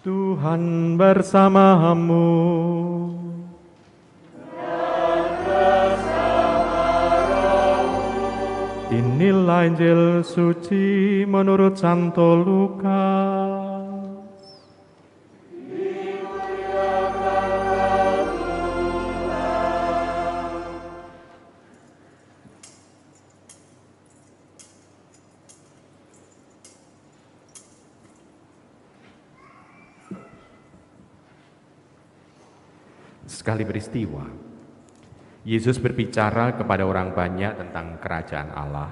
Tuhan bersamamu. Inilah Injil suci menurut Santo Lukas. Sekali peristiwa, Yesus berbicara kepada orang banyak tentang kerajaan Allah,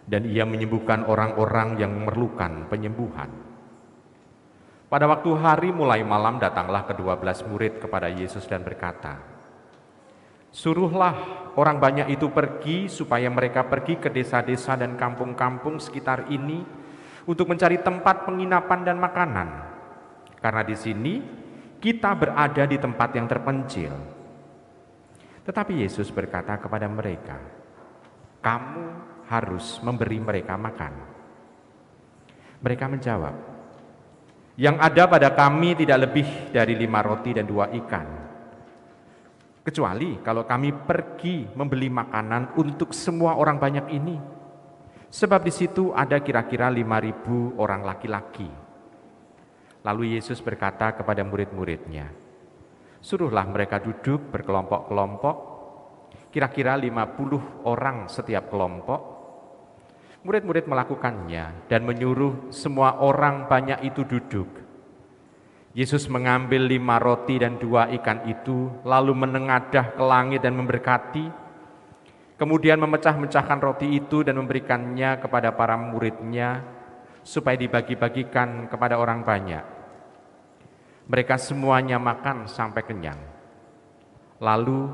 dan ia menyembuhkan orang-orang yang memerlukan penyembuhan. Pada waktu hari mulai malam datanglah ke-12 murid kepada Yesus dan berkata, "Suruhlah orang banyak itu pergi supaya mereka pergi ke desa-desa dan kampung-kampung sekitar ini untuk mencari tempat penginapan dan makanan, karena di sini kita berada di tempat yang terpencil." Tetapi Yesus berkata kepada mereka, "Kamu harus memberi mereka makan." Mereka menjawab, "Yang ada pada kami tidak lebih dari 5 roti dan 2 ikan. Kecuali kalau kami pergi membeli makanan untuk semua orang banyak ini. Sebab di situ ada kira-kira 5.000 orang laki-laki." Lalu Yesus berkata kepada murid-muridnya, "Suruhlah mereka duduk berkelompok-kelompok, kira-kira 50 orang setiap kelompok." Murid-murid melakukannya dan menyuruh semua orang banyak itu duduk. Yesus mengambil 5 roti dan 2 ikan itu, lalu menengadah ke langit dan memberkati. Kemudian memecah-mecahkan roti itu dan memberikannya kepada para muridnya, supaya dibagi-bagikan kepada orang banyak. Mereka semuanya makan sampai kenyang. Lalu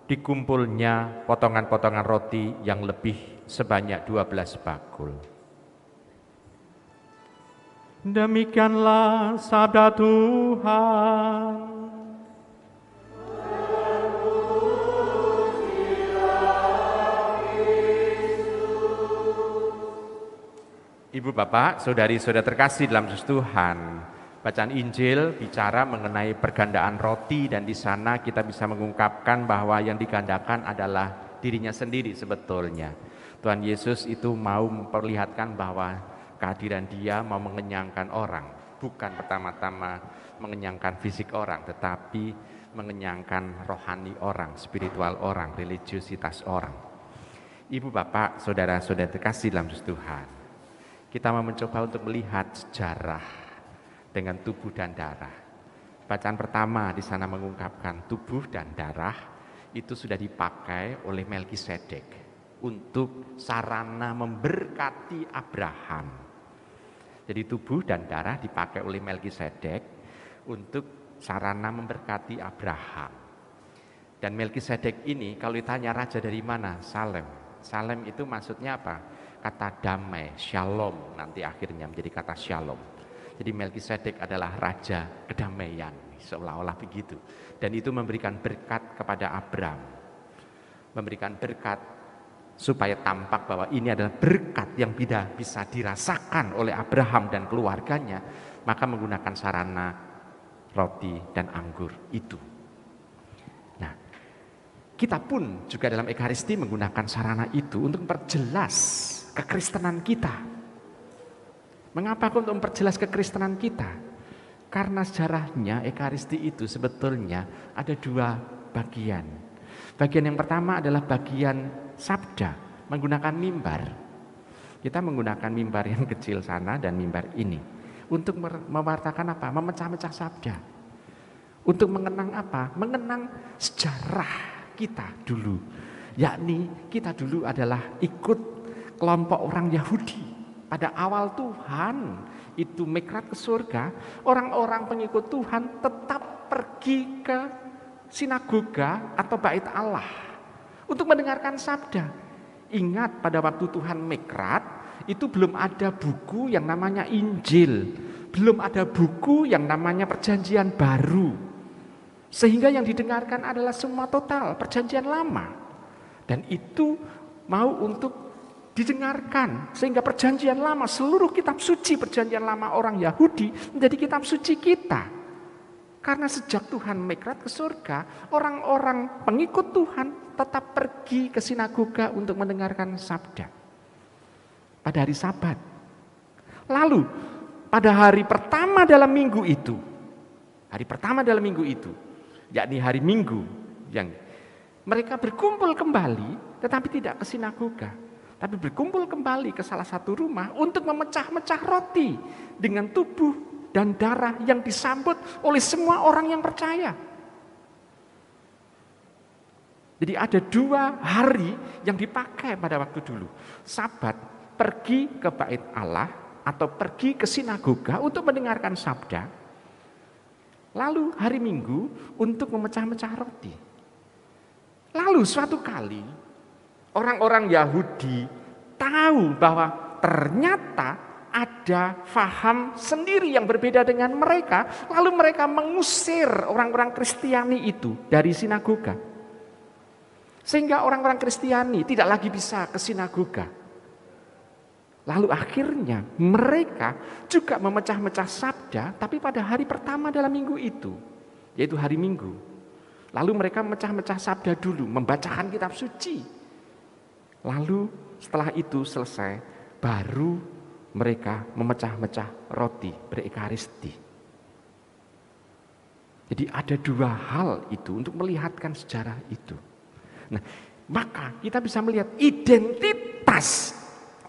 dikumpulnya potongan-potongan roti yang lebih sebanyak 12 bakul. Demikianlah sabda Tuhan. Ibu, Bapak, saudari-saudara terkasih dalam Yesus Tuhan, bacaan Injil bicara mengenai pergandaan roti, dan di sana kita bisa mengungkapkan bahwa yang digandakan adalah dirinya sendiri sebetulnya. Tuhan Yesus itu mau memperlihatkan bahwa kehadiran Dia mau mengenyangkan orang, bukan pertama-tama mengenyangkan fisik orang, tetapi mengenyangkan rohani orang, spiritual orang, religiusitas orang. Ibu, Bapak, saudara-saudara terkasih dalam Yesus Tuhan, kita mau mencoba untuk melihat sejarah dengan tubuh dan darah. Bacaan pertama di sana mengungkapkan tubuh dan darah itu sudah dipakai oleh Melkisedek untuk sarana memberkati Abraham. Jadi tubuh dan darah dipakai oleh Melkisedek untuk sarana memberkati Abraham. Dan Melkisedek ini kalau ditanya raja dari mana? Salem. Salem itu maksudnya apa? Kata damai, shalom, nanti akhirnya menjadi kata shalom. Jadi Melkisedek adalah raja kedamaian, seolah-olah begitu. Dan itu memberikan berkat kepada Abram. Memberikan berkat supaya tampak bahwa ini adalah berkat yang bisa dirasakan oleh Abraham dan keluarganya. Maka menggunakan sarana roti dan anggur itu. Nah, kita pun juga dalam Ekaristi menggunakan sarana itu untuk memperjelas kekristenan kita. Mengapa untuk memperjelas kekristenan kita? Karena sejarahnya Ekaristi itu sebetulnya ada 2 bagian. Bagian yang pertama adalah bagian sabda, menggunakan mimbar. Kita menggunakan mimbar yang kecil sana dan mimbar ini untuk mewartakan apa? Memecah-mecah sabda. Untuk mengenang apa? Mengenang sejarah kita dulu. Yakni kita dulu adalah ikut kelompok orang Yahudi. Pada awal Tuhan itu mikrat ke surga, orang-orang pengikut Tuhan tetap pergi ke sinagoga atau bait Allah untuk mendengarkan sabda. Ingat pada waktu Tuhan mikrat, itu belum ada buku yang namanya Injil, belum ada buku yang namanya Perjanjian Baru. Sehingga yang didengarkan adalah semua total Perjanjian Lama. Dan itu mau untuk didengarkan. Sehingga perjanjian lama, seluruh kitab suci perjanjian lama orang Yahudi menjadi kitab suci kita. Karena sejak Tuhan migrat ke surga, orang-orang pengikut Tuhan tetap pergi ke sinagoga untuk mendengarkan sabda. Pada hari Sabat. Lalu pada hari pertama dalam minggu itu, yakni hari Minggu, yang mereka berkumpul kembali, tetapi tidak ke sinagoga, tapi berkumpul kembali ke salah satu rumah untuk memecah-mecah roti dengan tubuh dan darah yang disambut oleh semua orang yang percaya. Jadi ada 2 hari yang dipakai pada waktu dulu. Sabat, pergi ke bait Allah atau pergi ke sinagoga untuk mendengarkan sabda. Lalu hari Minggu untuk memecah-mecah roti. Lalu suatu kali orang-orang Yahudi tahu bahwa ternyata ada faham sendiri yang berbeda dengan mereka, lalu mereka mengusir orang-orang Kristiani itu dari sinagoga. Sehingga orang-orang Kristiani tidak lagi bisa ke sinagoga. Lalu akhirnya mereka juga memecah-mecah sabda, tapi pada hari pertama dalam minggu itu, yaitu hari Minggu. Lalu mereka memecah-mecah sabda dulu, membacakan kitab suci. Lalu setelah itu selesai, baru mereka memecah-mecah roti, berekaristi. Jadi ada 2 hal itu untuk melihatkan sejarah itu. Nah, maka kita bisa melihat identitas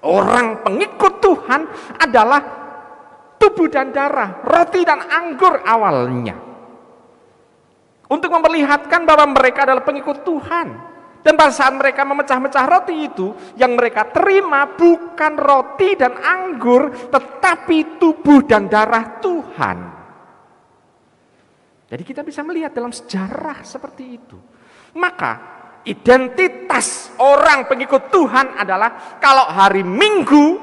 orang pengikut Tuhan adalah tubuh dan darah, roti dan anggur awalnya. Untuk memperlihatkan bahwa mereka adalah pengikut Tuhan. Dan pada saat mereka memecah-mecah roti itu, yang mereka terima bukan roti dan anggur, tetapi tubuh dan darah Tuhan. Jadi kita bisa melihat dalam sejarah seperti itu. Maka identitas orang pengikut Tuhan adalah kalau hari Minggu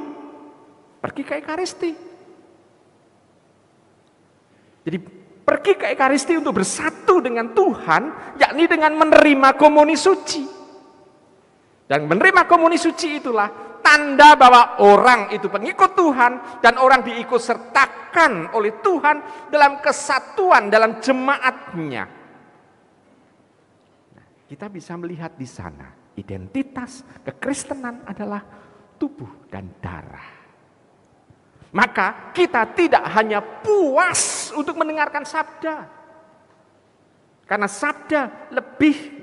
pergi ke Ekaristi. Jadi pergi ke Ekaristi untuk bersatu dengan Tuhan, yakni dengan menerima komuni suci. Dan menerima komuni suci itulah tanda bahwa orang itu pengikut Tuhan dan orang diikut sertakan oleh Tuhan dalam kesatuan, dalam jemaatnya. Nah, kita bisa melihat di sana identitas kekristenan adalah tubuh dan darah. Maka kita tidak hanya puas untuk mendengarkan sabda. Karena sabda lebih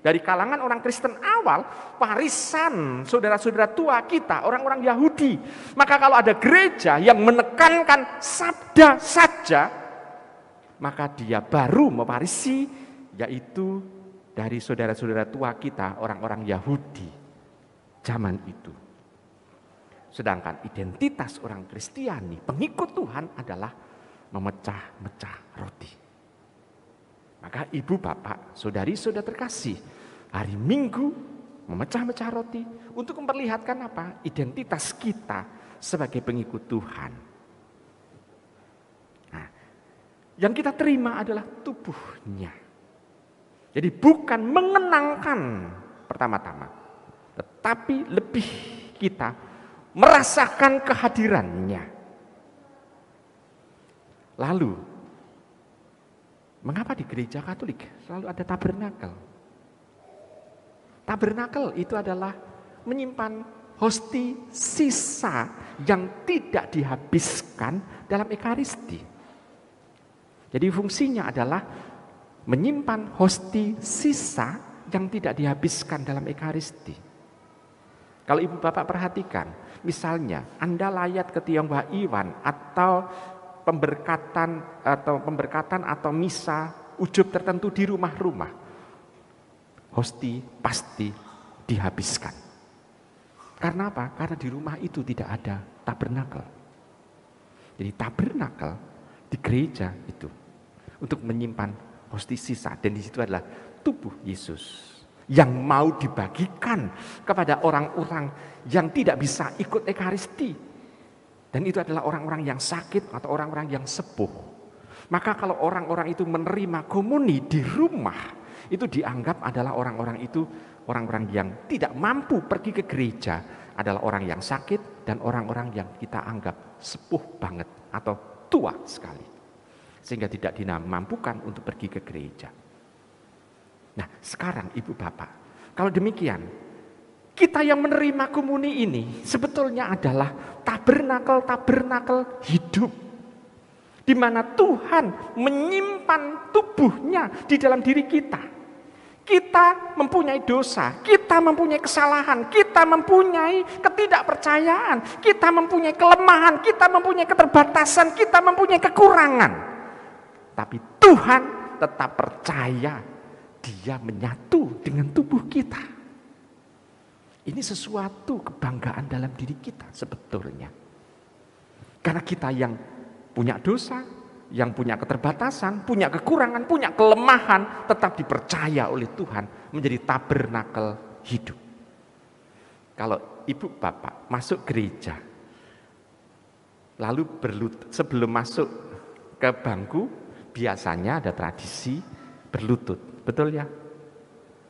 dari kalangan orang Kristen awal, warisan saudara-saudara tua kita, orang-orang Yahudi. Maka kalau ada gereja yang menekankan sabda saja, maka dia baru mewarisi, yaitu dari saudara-saudara tua kita, orang-orang Yahudi zaman itu. Sedangkan identitas orang Kristiani, pengikut Tuhan adalah memecah-mecah roti. Maka ibu bapak, saudari-saudara terkasih, hari Minggu memecah-mecah roti untuk memperlihatkan apa? Identitas kita sebagai pengikut Tuhan. Nah, yang kita terima adalah tubuhnya. Jadi bukan mengenangkan pertama-tama, tetapi lebih kita merasakan kehadirannya. Lalu, mengapa di gereja Katolik selalu ada tabernakel? Tabernakel itu adalah menyimpan hosti sisa yang tidak dihabiskan dalam Ekaristi. Jadi fungsinya adalah menyimpan hosti sisa yang tidak dihabiskan dalam Ekaristi. Kalau ibu bapak perhatikan, misalnya Anda layat ke Tionghoa Iwan atau pemberkatan atau misa ujub tertentu di rumah-rumah, hosti pasti dihabiskan. Karena apa? Karena di rumah itu tidak ada tabernakel. Jadi tabernakel di gereja itu untuk menyimpan hosti sisa, dan di situ adalah tubuh Yesus yang mau dibagikan kepada orang-orang yang tidak bisa ikut Ekaristi. Dan itu adalah orang-orang yang sakit atau orang-orang yang sepuh. Maka kalau orang-orang itu menerima komuni di rumah, itu dianggap adalah orang-orang itu orang-orang yang tidak mampu pergi ke gereja adalah orang yang sakit dan orang-orang yang kita anggap sepuh banget atau tua sekali. Sehingga tidak dimampukan untuk pergi ke gereja. Nah, sekarang Ibu Bapak, kalau demikian, kita yang menerima komuni ini sebetulnya adalah tabernakel hidup. Di mana Tuhan menyimpan tubuhnya di dalam diri kita. Kita mempunyai dosa, kita mempunyai kesalahan, kita mempunyai ketidakpercayaan, kita mempunyai kelemahan, kita mempunyai keterbatasan, kita mempunyai kekurangan. Tapi Tuhan tetap percaya, Dia menyatu dengan tubuh kita. Ini sesuatu kebanggaan dalam diri kita sebetulnya. Karena kita yang punya dosa, yang punya keterbatasan, punya kekurangan, punya kelemahan, tetap dipercaya oleh Tuhan menjadi tabernakel hidup. Kalau Ibu Bapak masuk gereja, lalu sebelum masuk ke bangku, biasanya ada tradisi berlutut. Betul ya?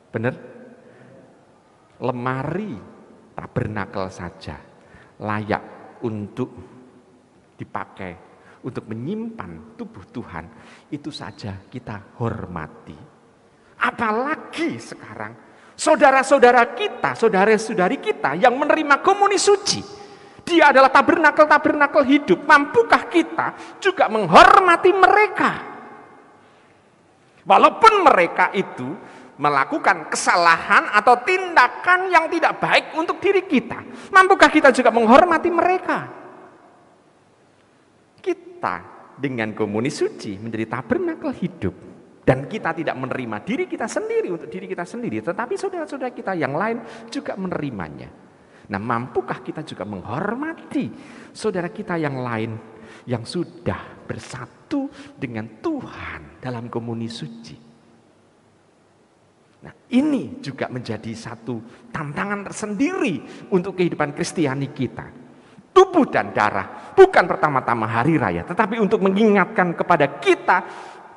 Benar? Lemari tabernakel saja layak untuk dipakai untuk menyimpan tubuh Tuhan, itu saja kita hormati. Apalagi sekarang saudara-saudara kita, saudara-saudari kita yang menerima komuni suci, dia adalah tabernakel hidup. Mampukah kita juga menghormati mereka? Walaupun mereka itu melakukan kesalahan atau tindakan yang tidak baik untuk diri kita, mampukah kita juga menghormati mereka? Kita dengan komuni suci menjadi tabernakel hidup, dan kita tidak menerima diri kita sendiri untuk diri kita sendiri, tetapi saudara-saudara kita yang lain juga menerimanya. Nah, mampukah kita juga menghormati saudara kita yang lain yang sudah bersatu dengan Tuhan dalam komuni suci? Nah, ini juga menjadi satu tantangan tersendiri untuk kehidupan Kristiani kita. Tubuh dan darah bukan pertama-tama hari raya, tetapi untuk mengingatkan kepada kita,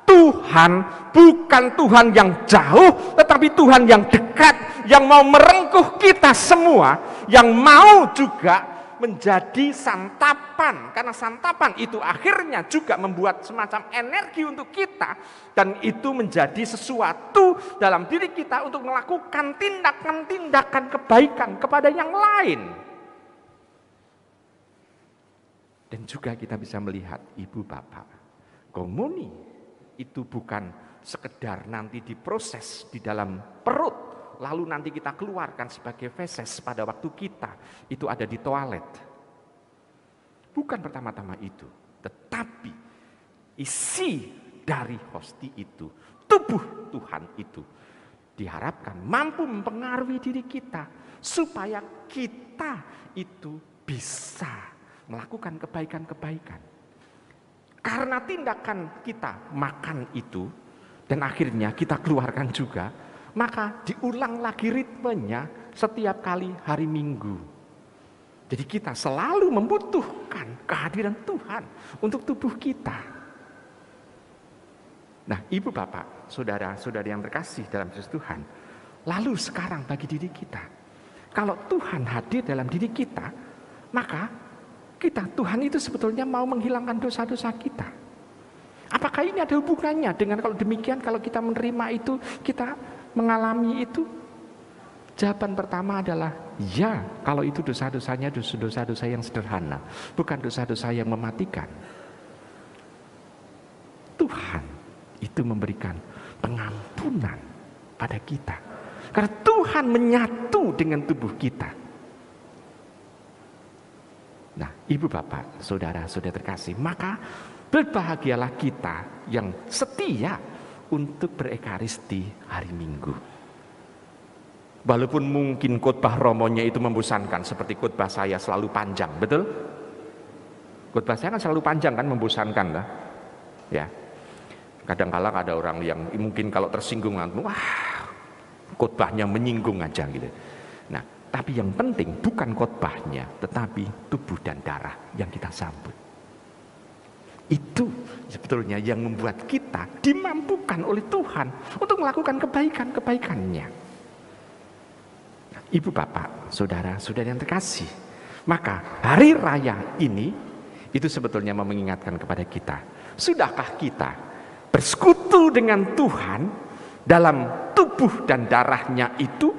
Tuhan bukan Tuhan yang jauh, tetapi Tuhan yang dekat, yang mau merengkuh kita semua, yang mau juga menjadi santapan, karena santapan itu akhirnya juga membuat semacam energi untuk kita, dan itu menjadi sesuatu dalam diri kita untuk melakukan tindakan-tindakan kebaikan kepada yang lain. Dan juga kita bisa melihat Ibu Bapak, komuni itu bukan sekedar nanti diproses di dalam perut, lalu nanti kita keluarkan sebagai feses pada waktu kita itu ada di toilet. Bukan pertama-tama itu, tetapi isi dari hosti itu, tubuh Tuhan itu, diharapkan mampu mempengaruhi diri kita supaya kita itu bisa melakukan kebaikan-kebaikan. Karena tindakan kita makan itu dan akhirnya kita keluarkan juga, maka diulang lagi ritmenya setiap kali hari Minggu. Jadi kita selalu membutuhkan kehadiran Tuhan untuk tubuh kita. Nah, Ibu Bapak, saudara-saudari yang terkasih dalam Kristus Tuhan, lalu sekarang bagi diri kita, kalau Tuhan hadir dalam diri kita, maka Tuhan itu sebetulnya mau menghilangkan dosa-dosa kita. Apakah ini ada hubungannya dengan kalau demikian, kalau kita menerima itu, kita mengalami itu? Jawaban pertama adalah ya, kalau itu dosa-dosanya dosa-dosa yang sederhana, bukan dosa-dosa yang mematikan. Tuhan itu memberikan pengampunan pada kita, karena Tuhan menyatu dengan tubuh kita. Nah, Ibu Bapak, saudara-saudara terkasih, maka berbahagialah kita yang setia untuk berekaristi hari Minggu. Walaupun mungkin khotbah romonya itu membosankan, seperti khotbah saya selalu panjang, betul? Khotbah saya kan selalu panjang kan, membosankan lah. Ya. Kadang-kala ada orang yang mungkin kalau tersinggung, wah, khotbahnya menyinggung aja gitu. Nah, tapi yang penting bukan khotbahnya, tetapi tubuh dan darah yang kita sambut. Itu sebetulnya yang membuat kita dimampukan oleh Tuhan untuk melakukan kebaikan-kebaikannya. Nah, Ibu bapak, saudara-saudara yang terkasih, maka hari raya ini itu sebetulnya mengingatkan kepada kita, sudahkah kita bersekutu dengan Tuhan dalam tubuh dan darahnya itu,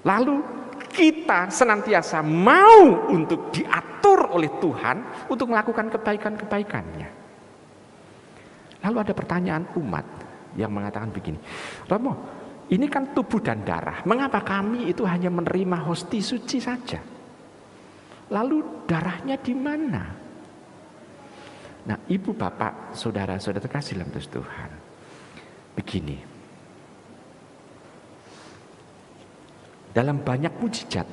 lalu kita senantiasa mau untuk diatur oleh Tuhan untuk melakukan kebaikan-kebaikannya. Lalu ada pertanyaan umat yang mengatakan begini, Romo, ini kan tubuh dan darah, mengapa kami itu hanya menerima hosti suci saja? Lalu darahnya di mana? Nah, ibu bapak, saudara-saudara terkasih dalam Tuhan, begini, dalam banyak mujizat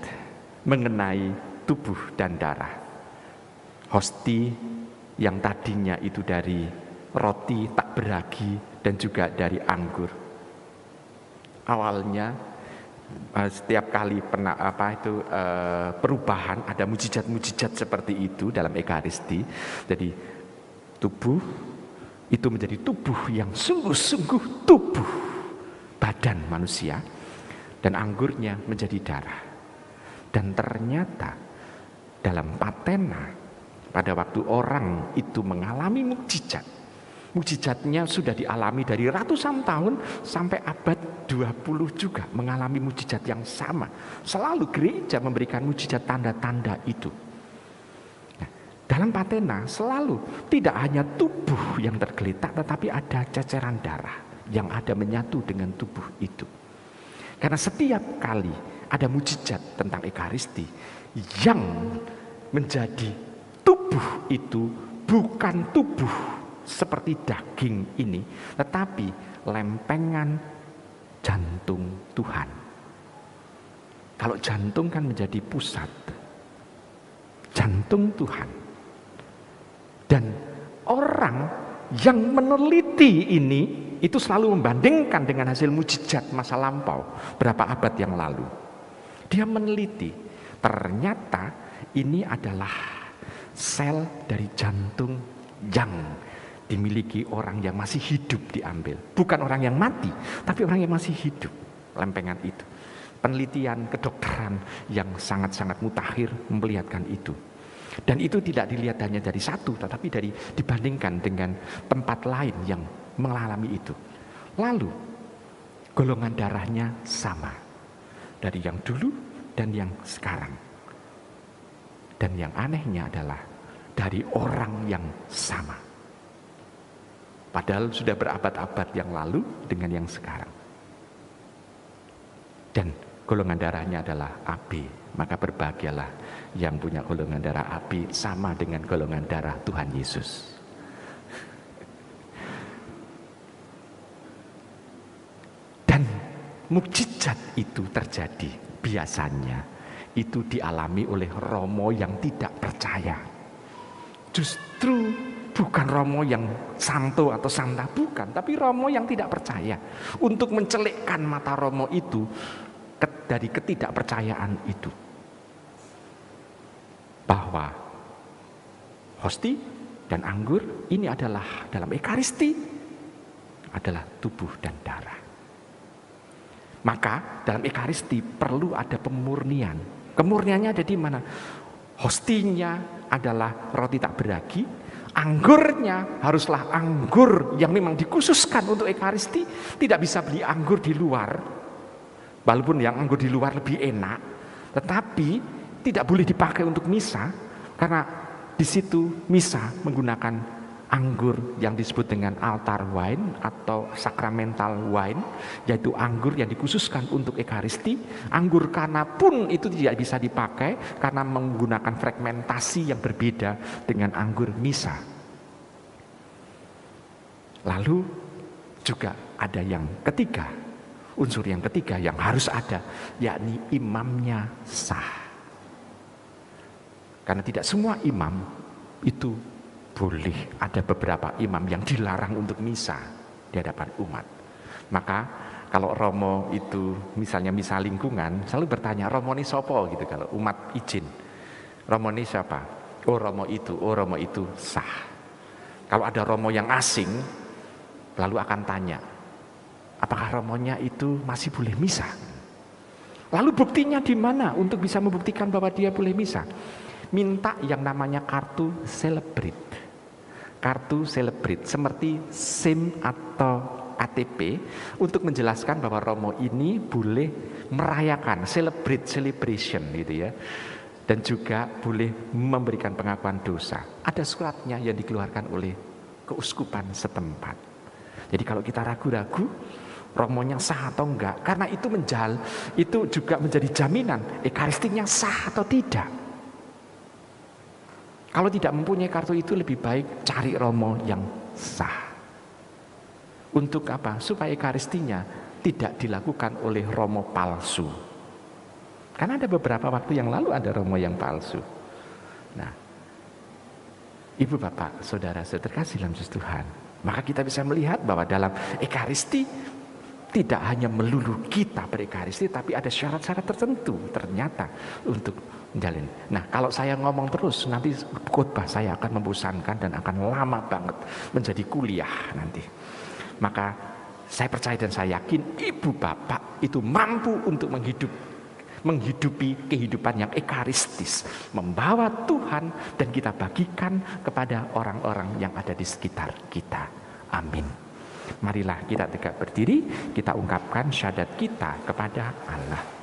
mengenai tubuh dan darah, hosti yang tadinya itu dari roti tak beragi dan juga dari anggur. Awalnya setiap kali perubahan, ada mujizat-mujizat seperti itu dalam Ekaristi. Jadi tubuh itu menjadi tubuh yang sungguh-sungguh tubuh badan manusia, dan anggurnya menjadi darah. Dan ternyata dalam patena, pada waktu orang itu mengalami mujizat, mujizatnya sudah dialami dari ratusan tahun sampai abad 20 juga mengalami mujizat yang sama. Selalu gereja memberikan mujizat tanda-tanda itu. Nah, dalam patena selalu tidak hanya tubuh yang tergeletak, tetapi ada ceceran darah yang ada menyatu dengan tubuh itu. Karena setiap kali ada mujizat tentang Ekaristi, yang menjadi tubuh itu bukan tubuh seperti daging ini, tetapi lempengan jantung Tuhan. Kalau jantung kan menjadi pusat, jantung Tuhan. Dan orang yang meneliti ini itu selalu membandingkan dengan hasil mujizat masa lampau berapa abad yang lalu. Dia meneliti, ternyata ini adalah sel dari jantung yang dimiliki orang yang masih hidup diambil. Bukan orang yang mati, tapi orang yang masih hidup, lempengan itu. Penelitian kedokteran yang sangat-sangat mutakhir memperlihatkan itu. Dan itu tidak dilihat hanya dari satu, tetapi dibandingkan dengan tempat lain yang mengalami itu. Lalu golongan darahnya sama dari yang dulu dan yang sekarang. Dan yang anehnya adalah dari orang yang sama. Padahal sudah berabad-abad yang lalu dengan yang sekarang. Dan golongan darahnya adalah AB. Maka berbahagialah yang punya golongan darah AB sama dengan golongan darah Tuhan Yesus. Dan mukjizat itu terjadi biasanya itu dialami oleh romo yang tidak percaya. Justru bukan romo yang santo atau santa, bukan, tapi romo yang tidak percaya. Untuk mencelikkan mata romo itu dari ketidakpercayaan itu, bahwa hosti dan anggur ini adalah dalam Ekaristi adalah tubuh dan darah. Maka dalam Ekaristi perlu ada pemurnian. Kemurniannya ada di mana? Hostinya adalah roti tak beragi, anggurnya haruslah anggur yang memang dikhususkan untuk Ekaristi. Tidak bisa beli anggur di luar, walaupun yang anggur di luar lebih enak, tetapi tidak boleh dipakai untuk misa, karena di situ misa menggunakan anggur yang disebut dengan altar wine atau sacramental wine, yaitu anggur yang dikhususkan untuk Ekaristi. Anggur kana pun itu tidak bisa dipakai karena menggunakan fragmentasi yang berbeda dengan anggur misa. Lalu juga ada yang ketiga, unsur yang ketiga yang harus ada, yakni imamnya sah. Karena tidak semua imam itu boleh, ada beberapa imam yang dilarang untuk misa di hadapan umat. Maka kalau romo itu misalnya misa lingkungan, selalu bertanya, romo ini sopo gitu kalau umat izin. Romo ini siapa? Oh romo itu sah. Kalau ada romo yang asing, lalu akan tanya, apakah romonya itu masih boleh misa? Lalu buktinya di mana untuk bisa membuktikan bahwa dia boleh misa? Minta yang namanya kartu celebrate. Kartu celebrate seperti SIM atau KTP untuk menjelaskan bahwa Romo ini boleh merayakan celebration gitu ya. Dan juga boleh memberikan pengakuan dosa. Ada suratnya yang dikeluarkan oleh keuskupan setempat. Jadi kalau kita ragu-ragu Romonya sah atau enggak, karena itu juga menjadi jaminan ekaristinya sah atau tidak. Kalau tidak mempunyai kartu itu lebih baik cari Romo yang sah. Untuk apa? Supaya ekaristinya tidak dilakukan oleh Romo palsu. Karena ada beberapa waktu yang lalu ada Romo yang palsu. Nah, Ibu Bapak, Saudara-saudara terkasih dalam Tuhan, maka kita bisa melihat bahwa dalam ekaristi tidak hanya melulu kita berekaristi, tapi ada syarat-syarat tertentu ternyata untuk menjalin. Nah, kalau saya ngomong terus, nanti khotbah saya akan membosankan dan akan lama banget menjadi kuliah nanti. Maka saya percaya dan saya yakin Ibu Bapak itu mampu untuk menghidupi kehidupan yang ekaristis, membawa Tuhan dan kita bagikan kepada orang-orang yang ada di sekitar kita. Amin. Marilah kita tegak berdiri, kita ungkapkan syahadat kita kepada Allah.